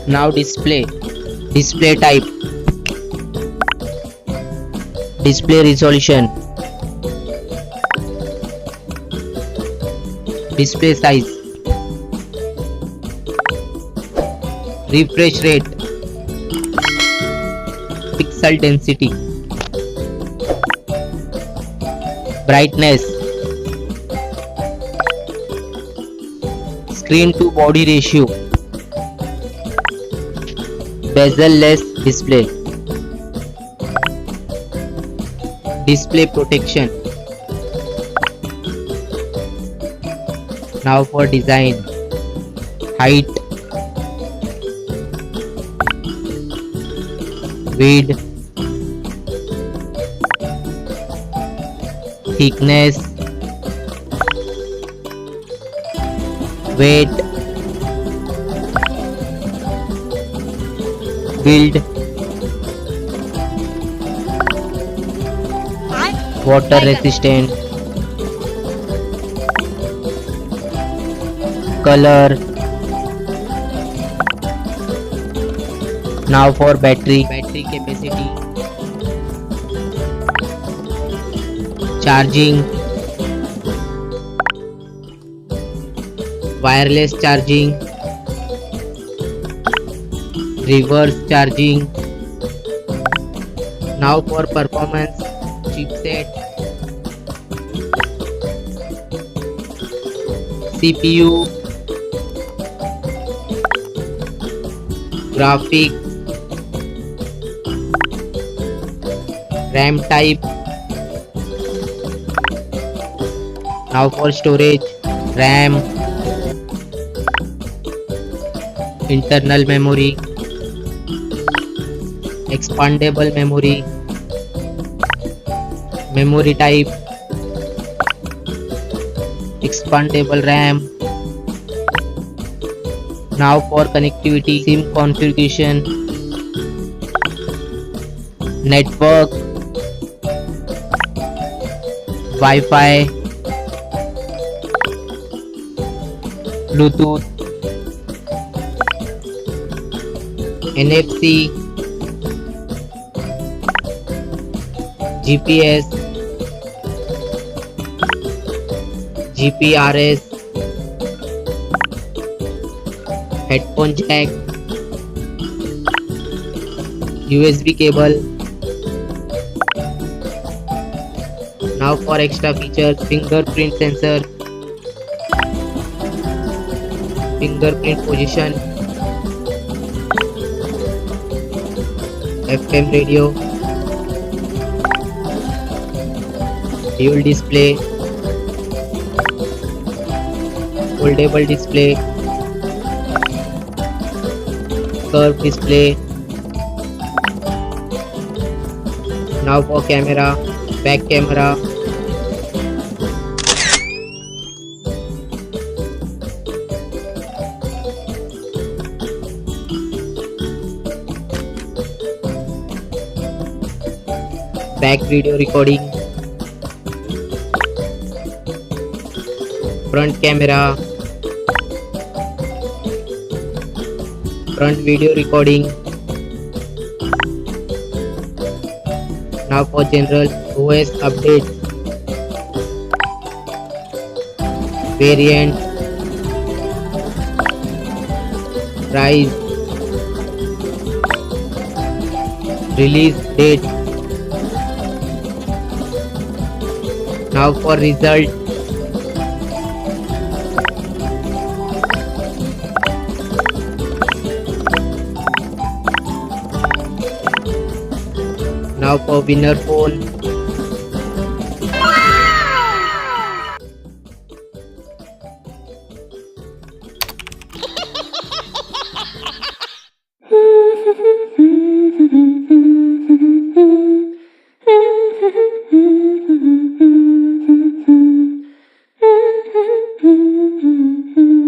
Now display type, display resolution, display size, refresh rate, pixel density, brightness, screen to body ratio, bezel-less display, display protection. Now for design, height, width, thickness, weight, build, water resistant, color. Now for battery capacity, charging, wireless charging, reverse charging. Now for performance, chipset, CPU, graphics, RAM type. Now for storage, RAM, internal memory, expandable memory, memory type, expandable RAM. Now for connectivity, SIM configuration, network, Wi-Fi, Bluetooth, NFC, GPS, GPRS, headphone jack, USB cable. Now for extra features, fingerprint sensor, fingerprint position, FM radio, dual display, foldable display, curved display. Now for camera, back camera, back video recording, front camera, front video recording. Now for general OS update, variant, price, release date. Now for result, now for winner phone,